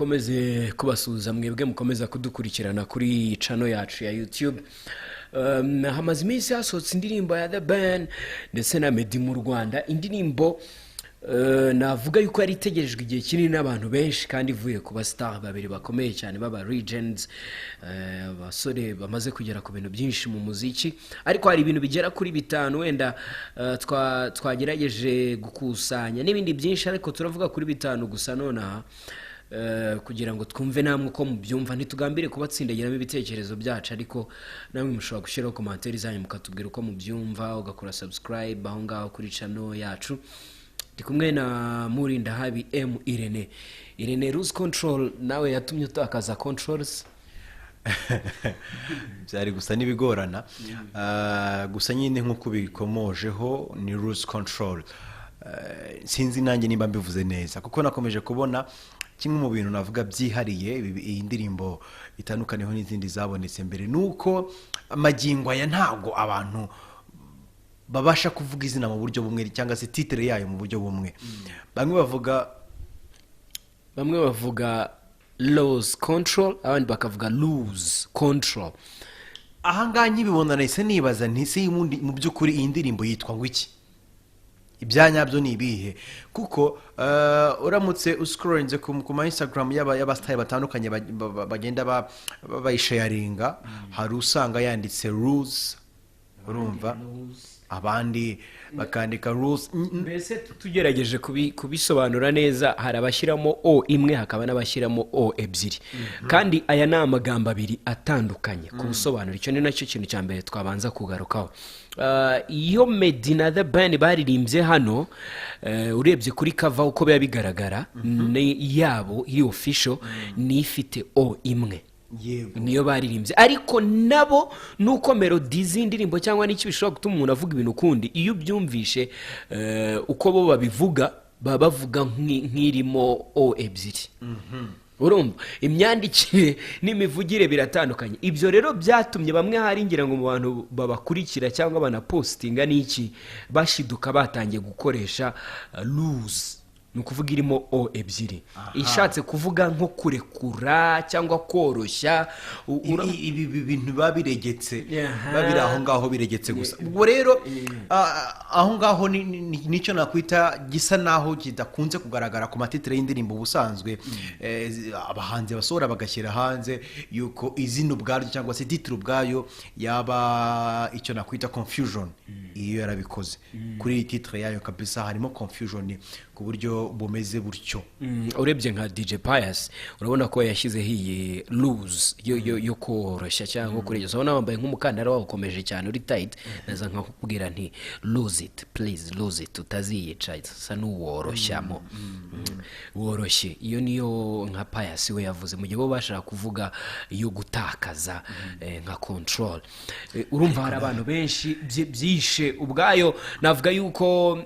dukomeze kubasuhuza mwebwe mukomeza kudukurikirana kuri channel yacu ya YouTube. Hamaze iminsi hasohotse indirimbo ya deben ndetse na Meddy mu Rwanda. Indirimbo navuga yuko yari itegerejwe igihe kinini n'abantu benshi kandi ivuye ku ba star babiri bakomeye cyane baba legends, abasore bamaze kugera ku bintu byinshi mu muziki, ariko hari ibintu bigera kuri 5 wenda twagerageje gukusanya n'ibindi byinshi, ariko turavuga kuri 5 gusa nonaha kugira ngo twumve namwe uko mubyumva. Ntitugambire kubatsindagiramo ibitekerezo byacu, ariko namwe mushobora gushyiraho commentaire zanyu mukatubwira uko mubyumva, ugakora subscribe aho ngaho kuri channel yacu. Ndi kumwe na Murinda Habi M Irene lose control, nawe yatumye utakaza controls. Byari gusa nibigorana, gusa nyine nkuko bikomojeho ni lose control. Sinzi nanjye nimba mbivuze neza, kuko nakomeje kubona kimwe mu bintu navuga byihariye iyi ndirimbo itandukaniyeho n'izindi zabonetse mbere, nuko amagingwa ya ntago abantu babasha kuvuga izina mu buryo bumwe cyangwa se titre yayo mu buryo bumwe. Bamwe bavuga lose control, abandi bakavuga lose control. Ahanga nkibibona nahise nibaza ntise mu byukuri iyi ndirimbo yitwa ngo iki, ibyanyabyo ni ibihe? Kuko uramutse uscrollinze ku ma Instagram y'aba style batandukanye bagenda bayisharinga, hari usanga yanditse rules, urumva, abandi bakandika rules. Mbese tugerageje kubisobanura neza, hari abashyiramo o imwe hakaba n'abashyiramo o ebyiri, kandi aya ni amagambo abiri atandukanye ku busobanuro. Icyo ni nacyo kintu cya mbere twabanza kugarukaho. Iyo Meddy na deben baririmbye hano, urebye kuri cover uko biba bigaragara, yabo iri official ni ifite o imwe, niyo baririmbye. Ariko nabo nuko melody z'indirimbo cyangwa n'iki bishobora gutuma umuntu avuga ibintu kundi, iyo byumvishe uko bo babivuga bavuga nk'irimo o ebyiri. Urumva imyandikire n'imivugire biratandukanye. Ibyo rero byatumye bamwe hari ngira ngo mu bantu babakurikira cyangwa banapostinga n'iki bashiduka batangiye gukoresha lose, nukuvuga irimo o ebyiri, ishatse kuvuga nko kurekura cyangwa koroshya ibi bintu babiregetse, babiri aho ngaho biregetse gusa. Ubwo rero aho ngaho nicyo nakwita gisa naho kidakunze kugaragara ku matitre y'indirimbo ubusanzwe. Abahanzi basohora bagashyira hanze yuko izina ubwaryo cyangwa se titre ubwayo yaba icyo nakwita confusion. Iyo yarabikoze kuri titre yayo kabisa harimo confusion ku buryo bumeze buryo. Urebye nka DJ Pius urabona ko yashyize hiye lose yo koroshya cyangwa kurengeza. Ubona wambaye nk'umukandara wawe ukomeje cyane uri tight, naza nkakubwira nti lose it please, lose it, utaziyica sa n'uworoshyamo, woroshye. Iyo niyo nka Pius we yavuze, mu gihe bo bashaka kuvuga iyo gutakaza nka control. Urumva hari abantu benshi byishe ubwayo. Navuga yuko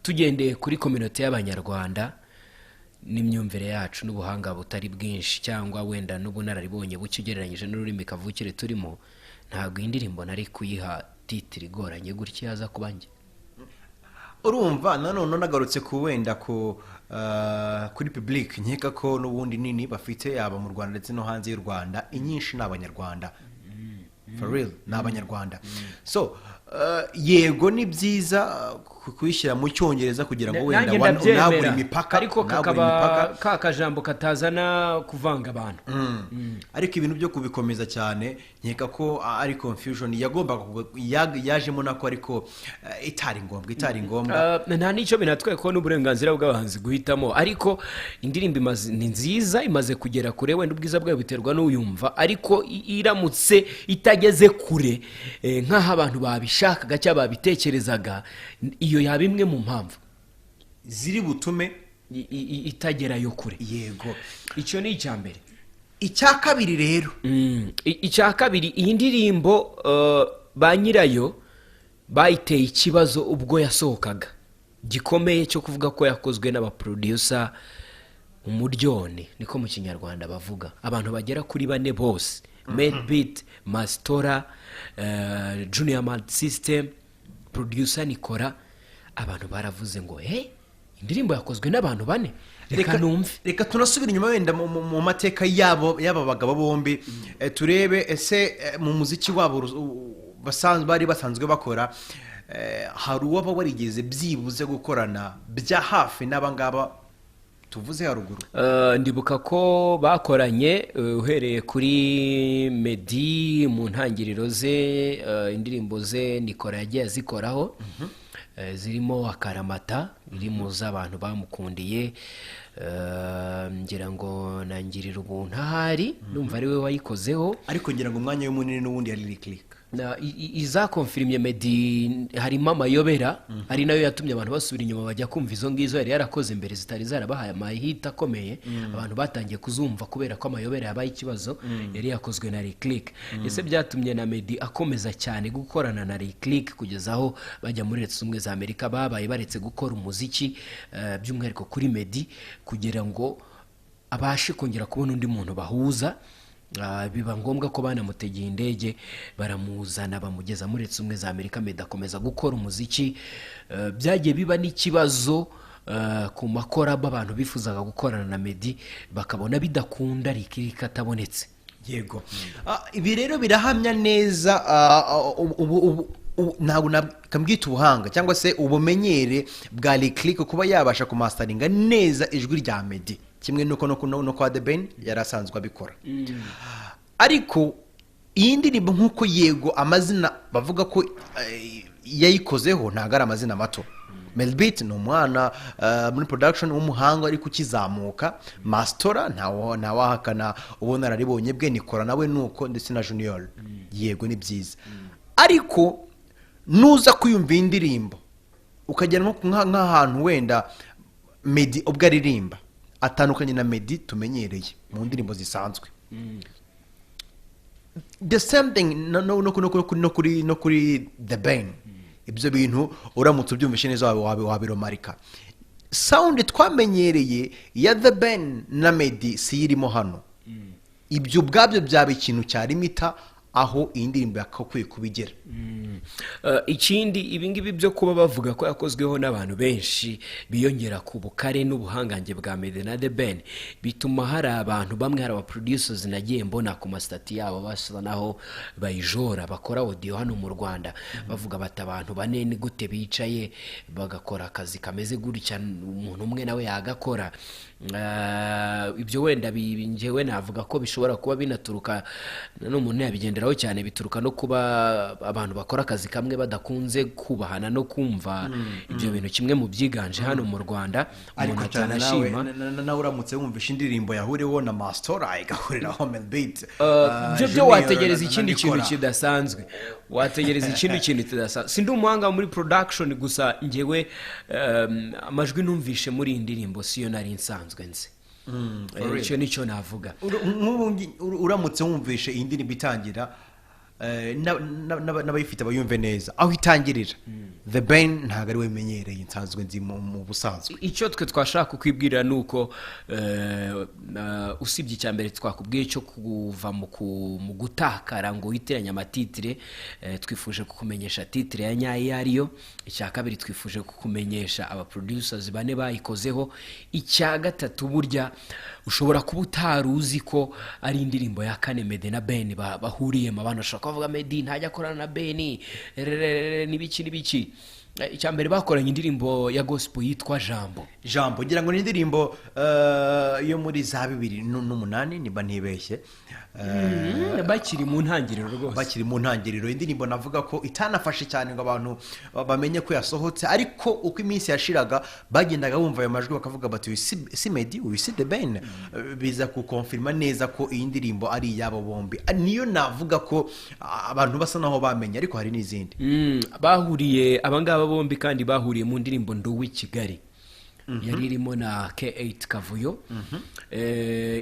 tugendeye kuri community y'abanyarwanda n'imyumvire yacu n'ubuhanga butari bwinshi cyangwa wenda n'ubunararibonye bukigereranyije n'ururimi kavukire turimo, ntabwo indirimbo nari kuyiha titre igoranye gutya yaza kubanjye. Urumva nanone nagarutse ku wenda kuri public, nkeka ko n'ubundi nini bafite yaba mu Rwanda ndetse no hanze y'u Rwanda, inyinshi n'abanyarwanda, for real n'abanyarwanda. So yego ni byiza kuyishyira mu cyongereza kugira ngo wenda nabura imipaka, ariko kakaba kakajambo katazana kuvanga abantu. Ariko ibintu byo kubikomeza cyane nkeka ko ari confusion yagomba yajemo nako, ariko itari ngombwa. Nta nicyo binatwaye ko n'uburenganzira bw'abahanzi guhitamo, ariko indirimbo ni nziza, imaze kugera kure. Wenda ubwiza bwayo biterwa n'uyumva, ariko iramutse itageze kure nk'aho abantu babishakaga cyangwa babitekerezaga, iyo yaba imwe mu mpamvu ziri butume itagerayo kure. Yego, icyo ni icya mbere. Icya kabiri rero, icya kabiri, iyi ndirimbo ba nyirayo bayiteye ikibazo ubwo yasohokaga gikomeye cyo kuvuga ko yakozwe n'abaproducer umuryone, niko mu kinyarwanda bavuga. Abantu bagera kuri 4 bose, Meddy, Mastora, Junior Mad System, producer Nikora. Abantu baravuze ngo indirimbo yakozwe n'abantu bane reka numve. Reka tunasubira inyuma wenda mu mateka y'aba bagabo bombi, turebe ese mu muziki wabo bari basanzwe bakora, hari uwaba warigeze byibuze gukorana bya hafi n'abangaba tuvuze haruguru. Ndibuka ko bakoranye uhereye kuri Meddy mu ntangiriro ze, indirimbo ze Nikora yagiye azikoraho, zirimo akaramata, iri mu z'abantu bamukundiye, ngira ngo nangirira ubuntu ahari numva ari we wayikozeho, ariko ngira ngo umwanya w'umunini n'ubundi yari Lick iza konfirimye Meddy harimo amayobera, ari nayo yatumye abantu basubira inyuma bajya kumva izo ngizo yari yarakoze imbere zitari zarabahaye amahita akomeye, abantu batangiye kuzumva kubera ko amayobera yabaye ikibazo, yari yakozwe na Lick. Ese byatumye na Meddy akomeza cyane gukorana na Lick kugeza aho bajya muri Leta Zunze Ubumwe za Amerika, babaye baretse gukora umuziki by'umwihariko kuri Meddy kugira ngo abashe kongera kubona undi muntu bahuza. Biba ngombwa ko banamutegeye indege baramuzana bamugeza muri Leta Zunze Ubumwe za Amerika. Meddy akomeza gukora umuziki, byagiye biba n'ikibazo ku makoraba, abantu bifuzaga gukorana na Meddy bakabona bidakunda Lick atabonetse. Yego, ibi rero birahamya neza ntabwo nakambwita ubuhanga cyangwa se ubumenyere bwa Lick kuba yabasha kumastaringa neza ijwi rya Meddy, kimwe no kwa deben yari asanzwe abikora. Ariko iyi ndirimbo nk'uko yego amazina bavuga ko yayikozeho ntabwo ari amazina mato. Meddy ni umwana muri production w'umuhanga ariko ukizamuka, Mastora ntawahakana ubona araribonye bwe, Nikora nawe nuko, ndetse na Junior. Yego ni byiza, ariko nuza kuyumva indirimbo ukagera nk'ahantu wenda Meddy ubwo aririmba atandukanye na Meddy tumenyereye mu ndirimbo zisanzwe. The same thing no kuri deben. Ibyo bintu uramutse ubyumvishe neza wabiromarika. Sound twamenyereye ya deben na Meddy si irimo hano. Ibyo ubwabyo byaba ikintu cya limita aho iyi ndirimbo yakakwiye kubigera. Ikindi ibingibi byo kuba bavuga ko yakozweho n'abantu benshi biyongera ku bukare n'ubuhangange bwa Meddy na deben, bituma hari abantu bamwe, hari aba producers nagiye mbona ku mastati yabo basa naho bayijora, bakora audio hano mu Rwanda bavuga bati abantu bane ni gute bicaye bagakora akazi kameze gutya, umuntu umwe nawe yagakora. Ibyo wenda njyewe navuga ko bishobora kuba binaturuka n'umuntu yabigenderaho cyane, bituruka no kuba abantu bakora akazi kamwe badakunze kubahana no kumva ibyo bintu kimwe mu byiganje hano mu Rwanda. Ariko cyane nawe uramutse wumvisha indirimbo yahuriweho na Mastora igahuriraho Meddy, byo wategereza ikindi kintu kidasanzwe, wategereza ikindi kintu kidasanzwe. Sindi umuhanga muri production gusa, njyewe amajwi numvishe muri iyi ndirimbo siyo nari nsanzwe nzi. Icyo nicyo navuga. Uramutse wumvishe iyi ndirimbo itangira, n'abayifite bayumve neza aho itangirira, the ben ntabwo ari we menyereye nsanzwe nzi mu busanzwe. Icyo twe twashaka kukwibwira nuko usibye icya mbere twakubwiye cyo kuva mu gutakara ngo witiranye amatitire, twifuje kukumenyesha titire ya nyayo ariyo. Icya kabiri twifuje kukumenyesha aba producers bane bayikozeho. Icya gatatu burya ushobora kuba utaruzi ko ari indirimbo ya kane Meddy na Ben bahuriyemo. Abantu bashaka kuvuga Meddy ntajya akorana na Ben n'ibiki. Icya mbere bakoranye indirimbo ya gospel yitwa Jambo, ngira ngo ni indirimbo yo muri za 2008 niba ntibeshye. Bakiri mu ntangiriro rwose, bakiri mu ntangiriro. Indirimbo navuga ko itanafashe cyane ngo abantu bamenye ko yasohotse, ariko uko iminsi yashiraga bagendaga bumva ayo majwi bakavuga bati si Meddy, si deben. Biza kukonfirma neza ko iyi ndirimbo ari iyabo bombi. Niyo navuga ko abantu basa naho bamenye, ariko hari n'izindi bahuriye. Abangaba bombi kandi bahuriye mu ndirimbo Nduwi Kigali, yari irimo na K8 Kavuyo.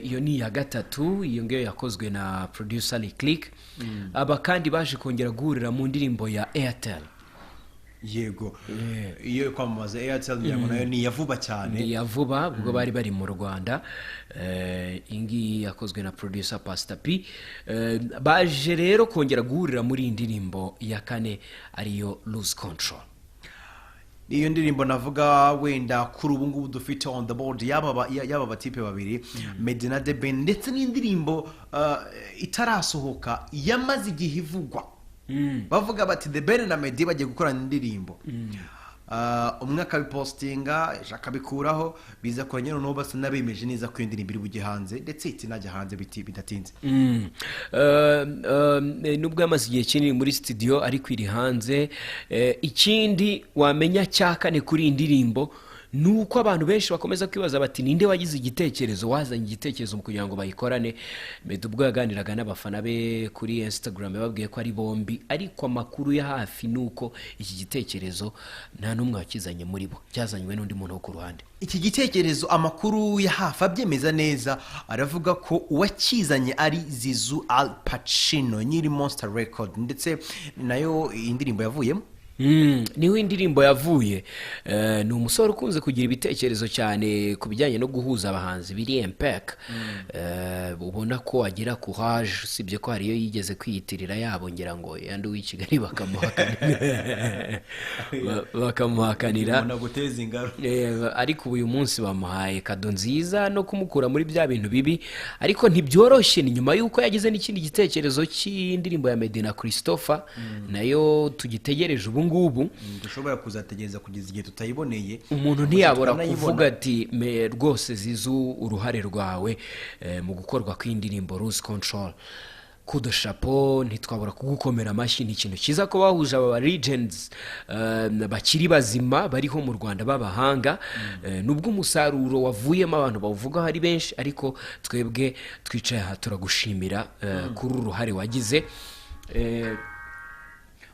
Iyo ni ya gatatu, iyo ngiyo yakozwe na producer Lick. Aba kandi baje kongera guhurira mu ndirimbo ya Airtel. Yego, iyo kwamamaza Airtel nayo ni yavuba cyane, ni yavuba ubwo bari mu Rwanda. Ingi yakozwe na producer Pastor P. Baje rero kongera guhurira muri indirimbo ya kane ariyo Lose Control. iyo ndirimbo navuga wenda kuri ubu ngubu dufite on the board yaba batipe babiri Meddy na deben ndetse n'indirimbo itarasohoka yamaze igihe ivugwa bavuga bati deben na Meddy bagiye gukorana indirimbo umwe akabipostinga akabikuraho biza kwa nyine n'ubu basa n'abemeje neza ko indirimbo iri bujye hanze ndetse itinajya hanze bidatinze nubwo yamaze igihe kinini muri studio ariko iri hanze ikindi wamenya cya kane kuri iyi ndirimbo nuko abantu benshi bakomeza kwibaza bati ninde wagize igitekerezo wazanye igitekerezo kugira ngo bayikorane Meddy ubwo yaganiraga n'abafana be kuri Instagram babwiye ko ari bombi ariko amakuru ya hafi nuko iki gitekerezo nta numwe wakizanye muri bo cyazanywe n'undi muntu wo ku ruhande iki gitekerezo amakuru ya hafi abyemeza neza aravuga ko uwakizanye ari Zizu Al Pacino nyiri Monster Record ndetse nayo indirimbo yavuyemo niho indirimbo yavuye ni umusore ukunze kugira ibitekerezo cyane ku bijyanye no guhuza abahanzi biri impact ubona ko agira courage sibye ko hariyo yigeze kwiyitirira yabo ngira ngo yandi w'i Kigali bakamuhakanira ariko uyu munsi bamuhaye kado nziza no kumukura muri bya bintu bibi ariko ntibyoroshye ni nyuma yuko yagize n'ikindi gitekerezo cy'indirimbo ya Meddy na Christopher nayo tugitegereje ngubu dushobora kuzategereza kugeza igihe tutayiboneye umuntu ntiyabora kuvuga ati rwose Zizu uruhare rwawe mu gukorwa kw'indirimbo Lose Control kudo chapeau ntitwabura kugukomera amashyi ni ikintu cyiza ko bahuje aba legends bakiri bazima bariho mu Rwanda b'abahanga nubwo umusaruro wavuyemo abantu bawuvuga hari benshi ariko twebwe twicaye aha turagushimira kuri uruhare wagize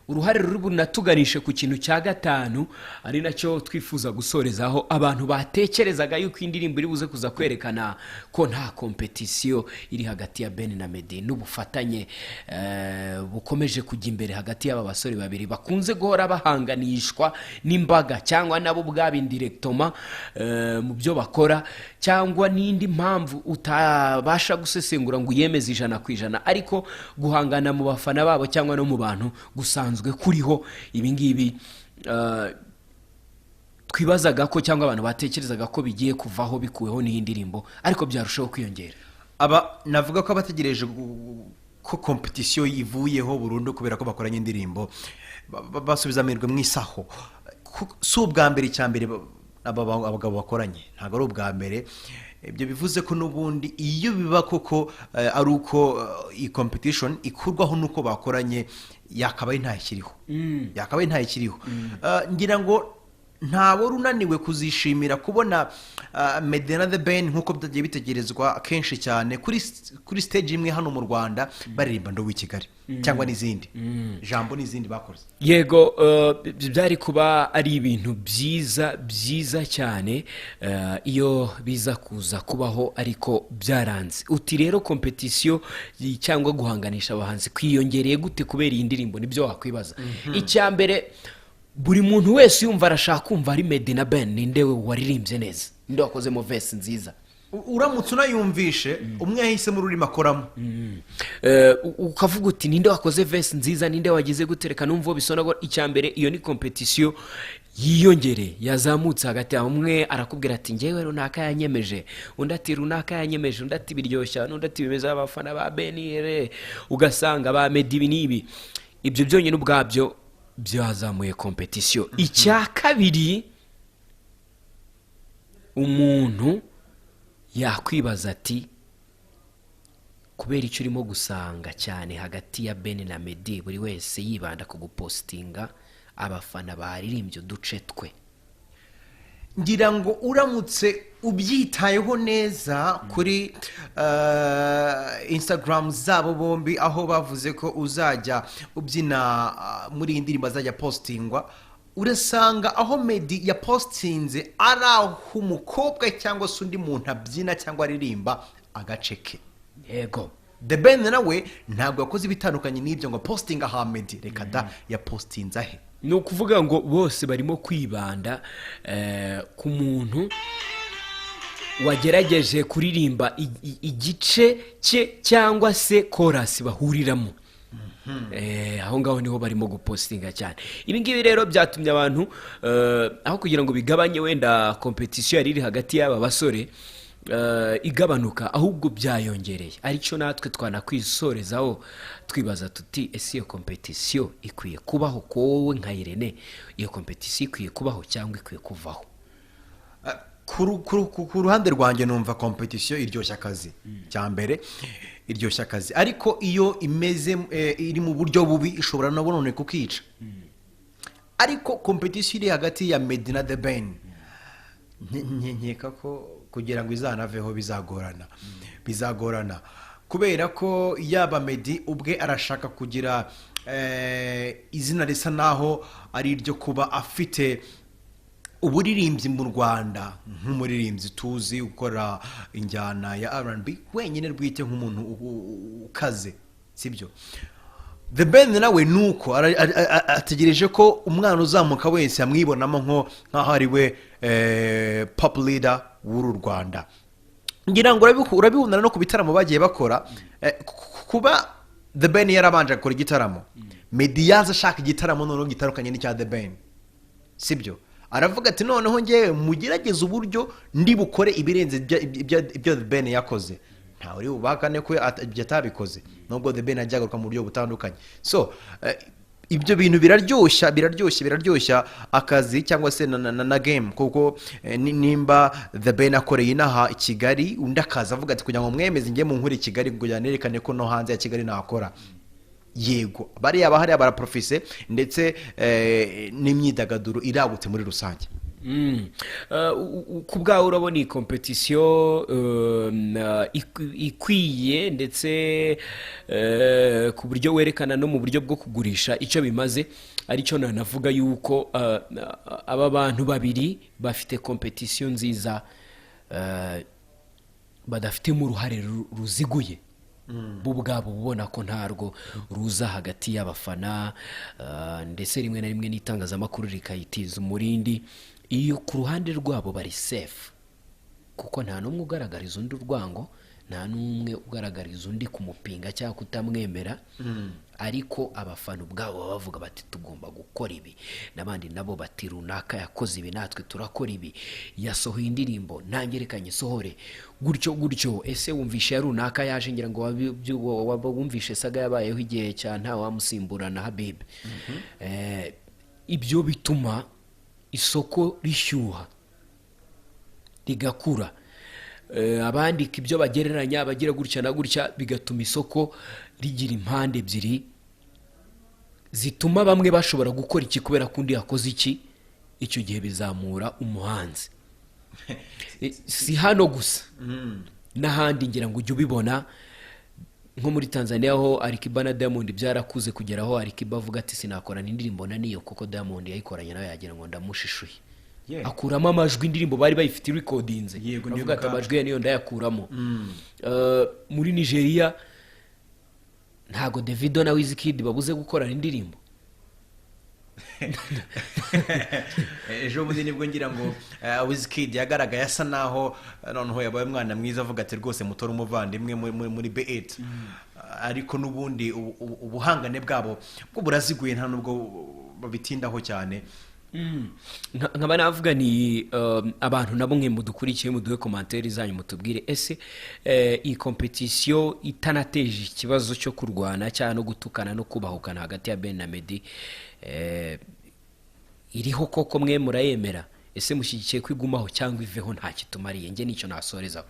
uruhare ruri bunatuganishe ku kintu cya gatanu ari nacyo twifuza gusorezaho abantu batekerezaga yuko indirimbo iri buze kuza kwerekana ko nta competition iri hagati ya Ben na Meddy n'ubufatanye bukomeje kujya imbere hagati y'aba basore babiri bakunze guhora bahanganishwa n'imbaga cyangwa nabo bwabi directement mu byo bakora cyangwa n'indi mpamvu utabasha gusesengura ngo yemeze 100% ariko guhangana mu bafana babo cyangwa no mu bantu gusanzwe kuriho ibingibi twibazaga ko cyangwa abantu batekerezaga ko bigiye kuvaho bikuweho n'indirimbo ariko byarushaho kwiyongera navuga ko abategereje ko competition yivuyeho burundu kubera ko bakoranye indirimbo basubiza amirwe mu isaho si ubwa mbere cyambere abagabo bakoranye ntago ari ubwa mbere ibyo bivuze ko n'ubundi iyo biba koko ari uko iyi competition ikurwaho nuko bakoranye yakabaye ntayikiriho ngira ngo ntawe runaniwe kuzishimira kubona Meddy na deben nkuko byagiye bitegerezwa kenshi cyane kuri stage imwe hano mu Rwanda baririmba ndo w'i Kigali cyangwa n'izindi jambo n'izindi bakoze yego byari kuba ari ibintu byiza cyane iyo biza kuza kubaho ariko byaranze uti rero competition cyangwa guhanganisha abahanzi kwiyongereye gute kubera iyi ndirimbo nibyo wakwibaza icyambere buri muntu wese yumva arashaka kumva ari Meddy na Ben ninde we waririmbye neza ninde wakoze mo verse nziza uramutse unayumvishe umwe yahise mu rurimi akoramo ukavuga uti ninde wakoze verse nziza ninde wagize gutereka numva bisonago icyambere iyo ni competition yiyongere yazamutse hagati ya umwe arakubwira ati ngewe runaka yanyemeje undi ati runaka yanyemeje undi ati biryoshya undi ati bimeza abafana ba Ben ugasanga ba Meddy nibi ibyo byonyine ubwabyo byazamuye competition icya kabiri umuntu yakwibaza ati kubera icyo urimo gusanga cyane hagati ya Ben na Meddy buri wese yibanda ku gupostinga abafana baririmbye uduce twe ngira ngo uramutse ubyitayeho neza kuri Instagram zabo bombi aho bavuze ko uzajya ubyina muri iyi ndirimbo azajya postingwa urasanga aho Meddy yapostinze ari aho umukobwa cyangwa se undi muntu abyina cyangwa aririmba agace ke yego deben nawe ntabwo yakoze ibitandukanye n'ibyo ngo postinga ha Meddy reka da yapostinze ahe ni ukuvuga ngo bose barimo kwibanda ku muntu wagerageje kuririmba igice cye cyangwa se chorus bahuriramo aho ngaho niho barimo gupostinga cyane. Ibi ngibi rero byatumye abantu aho kugira ngo bigabanye wenda kompetisiyo yari iri hagati y'aba basore igabanuka, ahubwo byayongereye. Aricyo natwe twanakwisorezaho twibaza tuti ese iyo kompetisiyo ikwiye kubaho? Ko wowe nka Irene, iyo kompetisiyo ikwiye kubaho cyangwa ikwiye kuvaho? ku ruhande rwanjye numva kompetisiyo iryoshya akazi cya mbere, iryoshya akazi, ariko iyo imeze iri mu buryo bubi ishobora no none kukica. Ariko kompetisiyo iri hagati ya Meddy na deben, nkeka ko kugira ngo izanaveho bizagorana kubera ko yaba Meddy ubwe arashaka kugira izina risa naho ari iryo kuba afite uburirimbyi mu Rwanda, nk'umuririmbyi tuzi ukora injyana ya R&B wenyine rwite, nk'umuntu ukaze, sibyo? The Ben nawe nuko ategereje ko umwana uzamuka wese amwibonamo nk'aho ari we pop leader w'uru Rwanda. Ngira ngo urabibona no ku bitaramo bagiye bakora, kuba The Ben yarabanje gukora igitaramo, Meddy yaza ashaka igitaramo noneho gitarukanye n'icya The Ben, sibyo? Aravuga ati noneho ngewe mugerageze uburyo ndi bukore ibirenze ibyo The Ben yakoze. Ntawe uri bubakane ko atabikoze, nubwo The Ben ajya mu buryo butandukanye. So ibyo bintu biraryoshya akazi cyangwa se na game, kuko nimba The Ben akoreye inaha i Kigali, undi akaza avuga ati kugira ngo mwemeze ngiye mu nkuru i Kigali kugira nerekane ko no hanze ya Kigali nakora. Yego bariya bahari baraprofise ndetse n'imyidagaduro iragutse muri rusange. Ku bwawe urabona iyi kompetisiyo ikwiye, ndetse ku buryo werekana no mu buryo bwo kugurisha icyo bimaze, aricyo nanavuga yuko aba bantu babiri bafite kompetisiyo nziza, badafitemo uruhare ruziguye bo ubwabo, ubona ko ntarwo ruza hagati y'abafana, ndetse rimwe na rimwe n'itangazamakuru rikayitiza umurindi. Iyo ku ruhande rwabo bari safe, kuko nta n'umwe ugaragariza undi urwango, nta n'umwe ugaragariza undi kumupinga cyangwa kutamwemera, ariko abafana ubwabo bavuga bati tugomba gukora ibi, n'abandi nabo bati runaka yakoze ibi natwe turakora ibi, yasohoye indirimbo nangerekanye sohore gutyo. Ese wumvishe ya runaka yaje, ngira ngo wumvishe saga yabayeho igihe cya nta wamusimburana Habib. Ibyo bituma isoko rishyuha rigakura, abandika ibyo bagereranya bagira gutya na gutya, bigatuma isoko rigira impande ebyiri zituma bamwe bashobora gukora iki kubera ko undi yakoze iki. Icyo gihe bizamura umuhanzi. Si hano gusa, n'ahandi ngira ngo ujye ubibona, nko muri Tanzania aho Alikiba na Diamond byarakuze kugeraho Alikiba avuga ati sinakorana indirimbo na niyo kuko Diamond yayikoranye nawe yagira ngo ndamushishuye. Akuramo amajwi indirimbo bari bayifite recordinze, avuga ati amajwi ya niyo ndayakuramo. Muri Nigeria ntago Davido na Wizkid babuze gukorana indirimbo. Ejo bundi nibwo ngira ngo Wizkid yagaragaye asa naho noneho yabaye umwana mwiza, avuga ati rwose mutora umuvandimwe muri bi5, ariko n'ubundi ubuhangane bwabo bwo buraziguye, nta nubwo babitindaho cyane. nkaba navuga ni abantu nabo mwe mudukurikiye muduhe commentaire zanyu mutubwire ese iyi competition itanateje ikibazo cyo kurwana cyane no gutukana no kubahukana hagati ya Ben na Meddy iriho koko mwe murayemera ese mushyigikiye kwigumaho cyangwa iveho nta kitumariye nge nicyo nasorezaho.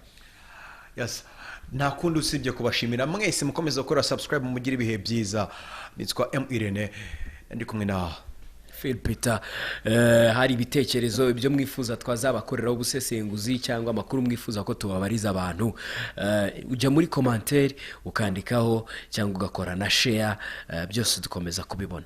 Yes, nta kundi usibye kubashimira mwese mukomeza gukora subscribe mugire ibihe byiza. Nitwa Irene ndi kumwe na Phil Peter. Hari ibitekerezo ibyo mwifuza twazabakoreraho ubusesenguzi cyangwa amakuru mwifuza ko tubabariza abantu, ujya muri commentaire ukandikaho cyangwa ugakora na share, byose dukomeza kubibona.